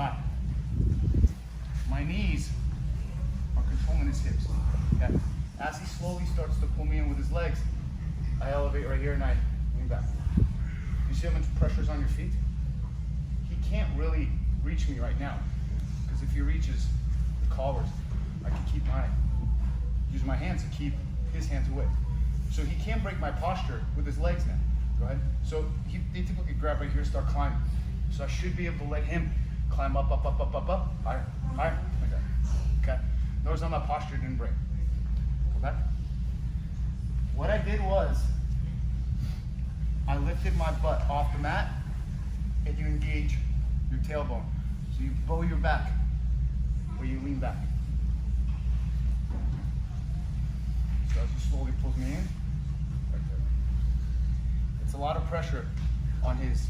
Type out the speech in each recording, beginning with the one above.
Alright. My knees are controlling his hips. Okay? As he slowly starts to pull me in with his legs, I elevate right here and I lean back. You see how much pressure is on your feet? He can't really reach me right now, because if he reaches the collars, I can use my hands to keep his hands away. So he can't break my posture with his legs now. Go ahead. So they typically grab right here, start climbing. So I should be able to let him climb up, up, up, up, up, up, higher, higher, like that. Okay. Notice how my posture didn't break. Go back. What I did was, I lifted my butt off the mat, and you engage your tailbone. So you bow your back, or you lean back. So as he slowly pulls me in, right there. It's a lot of pressure on his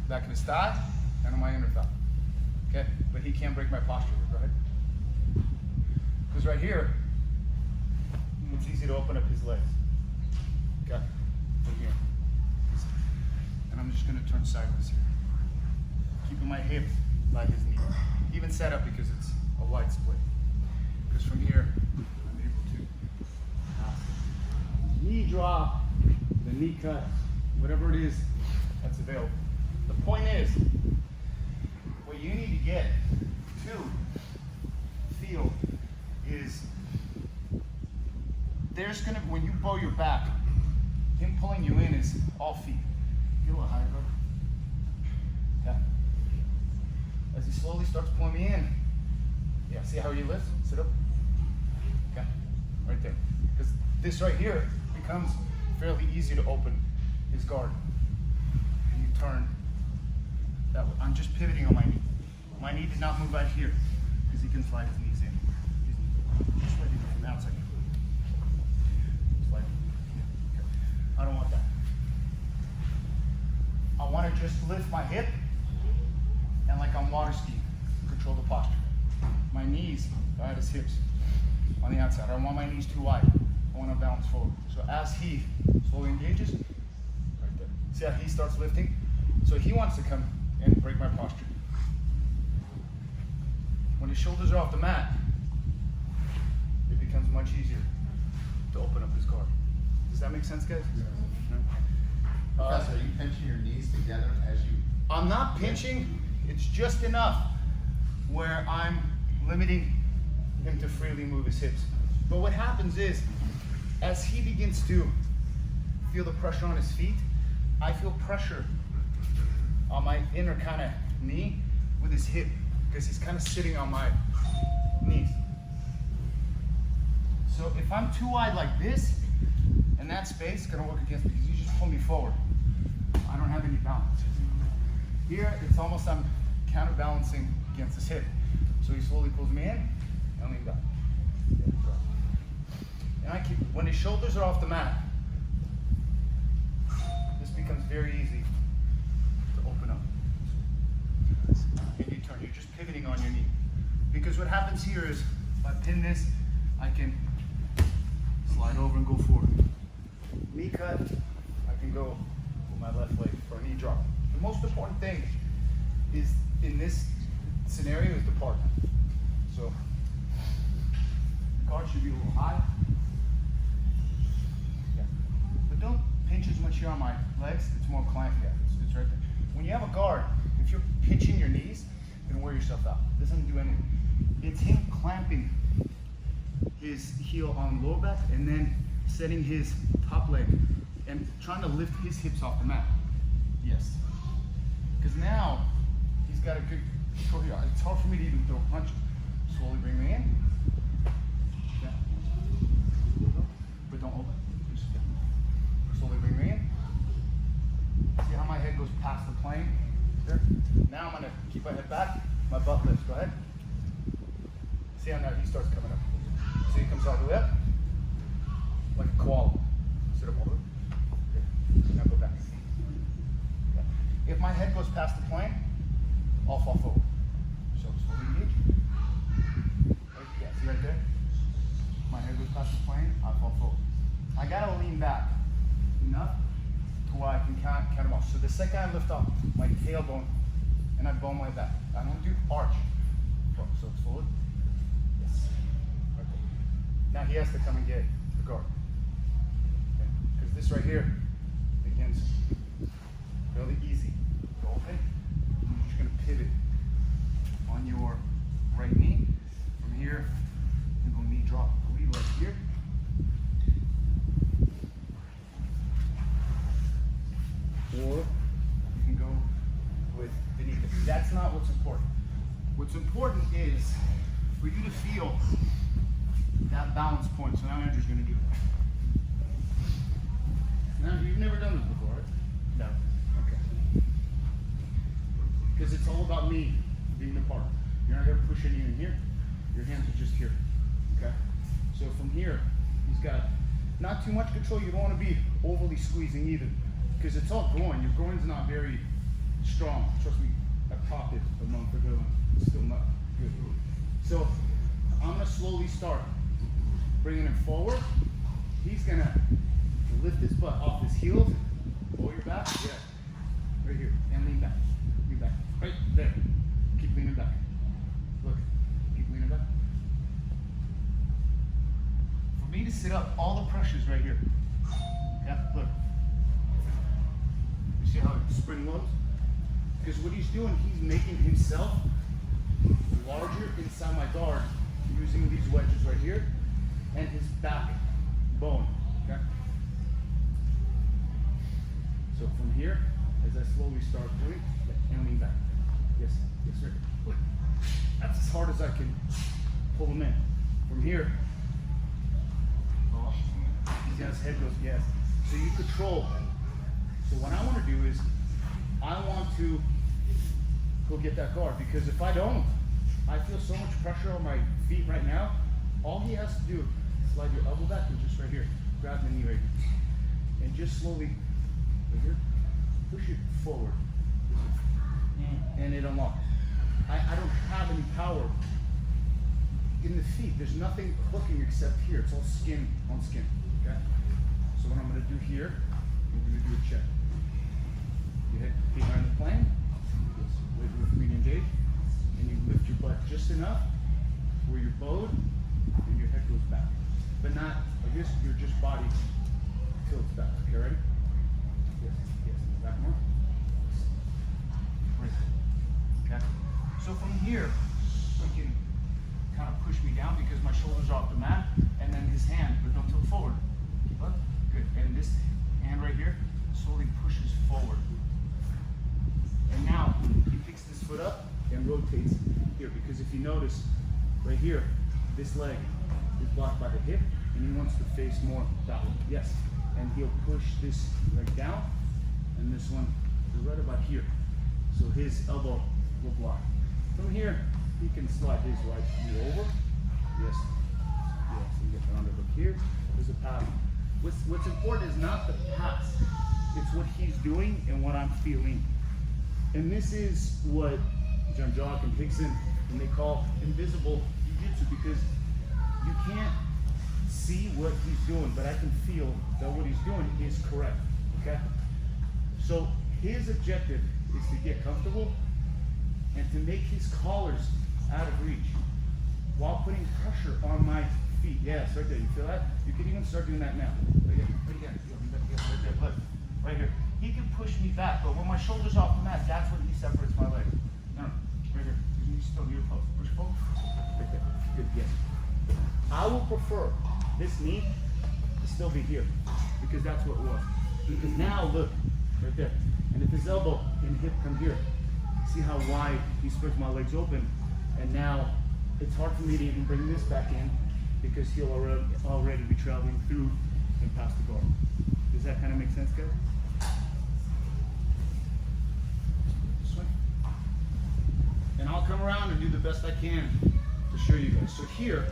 back of his thigh and on my inner thigh. Okay, but he can't break my posture. Go ahead. Because right here, it's easy to open up his legs. Okay, from here. And I'm just going to turn sideways here, keeping my hip by his knee. Even set up because it's a wide split. Because from here, I'm able to knee drop, the knee cut, whatever it is that's available. The point is, what you need to get to feel is there's gonna, when you bow your back, him pulling you in is all feet. Get a little higher, bro. Yeah. As he slowly starts pulling me in, yeah, see how he lifts? Sit up. Okay, right there. Because this right here becomes fairly easy to open his guard. And you turn that way. I'm just pivoting on my knee. My knee did not move right here because he can slide his knees in. Just ready to go from the outside. Slide. Yeah. Okay. I don't want that. I want to just lift my hip and like I'm water skiing, control the posture. My knees are at his hips on the outside. I don't want my knees too wide. I want to bounce forward. So as he slowly engages, right there. See how he starts lifting? So he wants to come and break my posture. When his shoulders are off the mat, it becomes much easier to open up his guard. Does that make sense, guys? Yeah. Are you pinching your knees together as you? I'm not pinching. It's just enough where I'm limiting him to freely move his hips. But what happens is, as he begins to feel the pressure on his feet, I feel pressure on my inner kind of knee with his hip, because he's kind of sitting on my knees. So if I'm too wide like this, and that space is gonna work against me, because you just pull me forward. I don't have any balance. Here, it's almost I'm counterbalancing against his hip. So he slowly pulls me in, and lean back. And I keep, when his shoulders are off the mat, this becomes very easy to open up. And you turn, you're just pivoting on your knee. Because what happens here is, if I pin this, I can slide over and go forward. Knee cut, I can go with my left leg for a knee drop. The most important thing is, in this scenario, is the partner. So, the guard should be a little high. Yeah. But don't pinch as much here on my legs. It's more clamped. Yeah, it's right there. When you have a guard, if you're pinching your knees, you're going to wear yourself out. It doesn't do anything. It's him clamping his heel on the lower back and then setting his top leg and trying to lift his hips off the mat. Yes. Because now he's got a good control here. It's hard for me to even throw punches. Slowly bring me in. Yeah. But don't open. Just slowly bring me in. See how my head goes past the plane? There. Now I'm going to keep my head back. My butt lifts. Go ahead. See how now he starts coming up. See he comes all the way up. Like a koala. Sit up all the way. Now go back. Okay. If my head goes past the plane, I'll fall forward. So slowly engage. Right, yeah, see right there? My head goes past the plane, I fall forward. I gotta lean back enough to where I can count them off. So the second I lift up, my tailbone and and I bow my back. I don't do arch. So forward. Yes. Right there. Now he has to come and get the guard. Because this right here begins really easy. Go open. You're just going to pivot on your right knee. From here, you go knee drop. Lead leg here. Or you can go with beneath it. That's not what's important. What's important is for you to feel that balance point. So now Andrew's going to do it. Now, you've never done this before, right? No. Okay. Because it's all about me being the partner. You're not going to push any in here. Your hands are just here. Okay? So from here, he's got not too much control. You don't want to be overly squeezing either. Because it's all groin. Your groin's not very strong. Trust me, I popped it a month ago. It's still not good. So I'm going to slowly start bringing him forward. He's going to lift his butt off his heels. Pull your back. Yeah. Right here. And lean back. Lean back. Right there. Keep leaning back. Look. Keep leaning back. For me to sit up, all the pressure's right here. Yeah, look. You see how it spring loads? Because what he's doing, he's making himself larger inside my guard using these wedges right here and his back bone. Okay? So from here, as I slowly start doing, and lean back. Yes, yes, sir. That's as hard as I can pull him in. From here, see how his head goes, yes. So you control. So what I want to do is, I want to go get that guard, because if I don't, I feel so much pressure on my feet right now. All he has to do is slide your elbow back and just right here, grab the knee right here. And just slowly, right here, push it forward. And it unlocks. I don't have any power in the feet. There's nothing hooking except here. It's all skin on skin, okay? So what I'm gonna do here, we're gonna do a check. You hit behind the plane, with me engaged, and you lift your butt just enough where you're bowed and your head goes back. But not like this, your just body tilts back. Okay, ready? Yes, yes, back more. Right. Okay. So from here, he can kind of push me down because my shoulders are off the mat, and then his hand, but don't tilt forward. Keep up. Good. And this hand right here slowly pushes forward. And now he picks this foot up and rotates here, because if you notice right here, this leg is blocked by the hip and he wants to face more that way. Yes. And he'll push this leg down and this one is right about here. So his elbow will block. From here, he can slide his right knee over. Yes. Yes. You get the underhook here. There's a pass. What's important is not the pass. It's what he's doing and what I'm feeling. And this is what John Jock and Rickson, and they call invisible Jiu-Jitsu, because you can't see what he's doing, but I can feel that what he's doing is correct, okay? So his objective is to get comfortable and to make his collars out of reach while putting pressure on my feet. Yes, right there, you feel that? You can even start doing that now. Right here, right here, right there, look, right here. He can push me back, but when my shoulder's off the mat, that's when he separates my legs. No, right here. You still your post. Push forward. Right there. Good, yes. I will prefer this knee to still be here, because that's what it was. Because now, look, right there. And if his elbow and hip come here, see how wide he spreads my legs open. And now, it's hard for me to even bring this back in, because he'll already be traveling through and past the guard. Does that kind of make sense, guys? And I'll come around and do the best I can to show you guys. So here,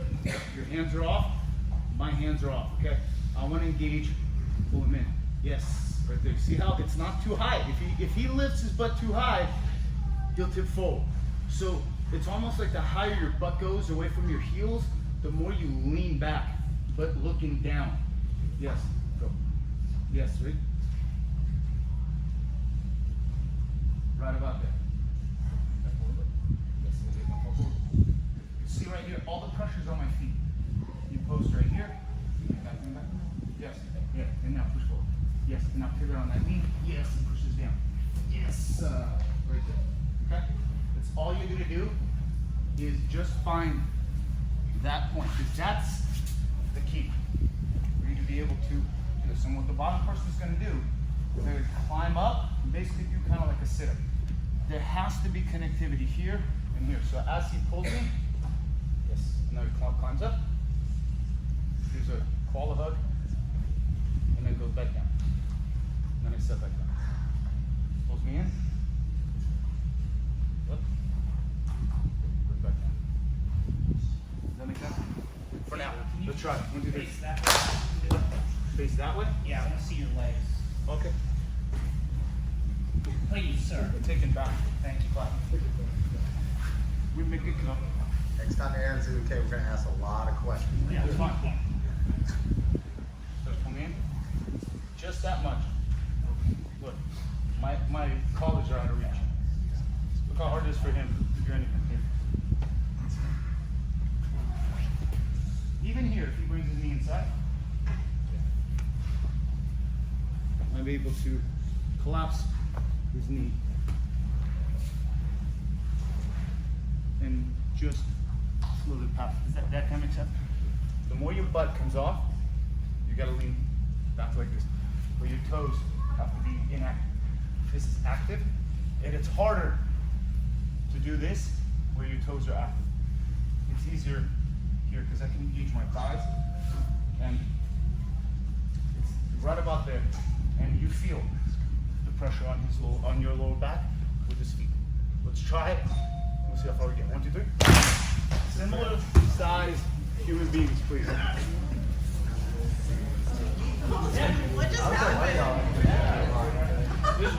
your hands are off, my hands are off, okay? I want to engage, pull him in. Yes, right there. See how it's not too high. If he lifts his butt too high, he'll tip forward. So it's almost like the higher your butt goes away from your heels, the more you lean back, but looking down. Yes, go. Yes, right about there. all the pressure's on my feet. You post right here. Back. Yes. Yeah. And now push forward. Yes. And now pivot on that knee. Yes. And push this down. Yes. Right there. Okay. That's all you're gonna do is just find that point, because that's the key for you to be able to do this. And what the bottom person is going to do, they're going to climb up and basically do kind of like a sit-up. There has to be connectivity here and here. So as he pulls me, yes, now he climbs up. Here's a koala hug, and then goes back down. And then I step back down. Pulls me in. Up. Goes back down. Does that make sense? For now, let's try it. 1, 2, 3. Face that way. Face that way? Yeah, I want to see your legs. Okay. Please, sir. Taken back. Thank you, Clyde. We make it come. Next time Aaron's in the UK, we're gonna ask a lot of questions. Yeah, it's fine. So pull me in. Just that much. Look, my collars are out of reach. Look how hard it is for him to do anything here. Even here, if he brings his knee inside, I'm able to collapse his knee and just slowly pass. Does that kind of make sense? The more your butt comes off, you gotta lean back like this. But your toes have to be inactive. This is active, and it's harder to do this where your toes are active. It's easier here because I can engage my thighs, and it's right about there, and you feel the pressure on your lower back with his feet. Let's try it. We'll see how far we get. 1, 2, 3. Similar size human beings, please.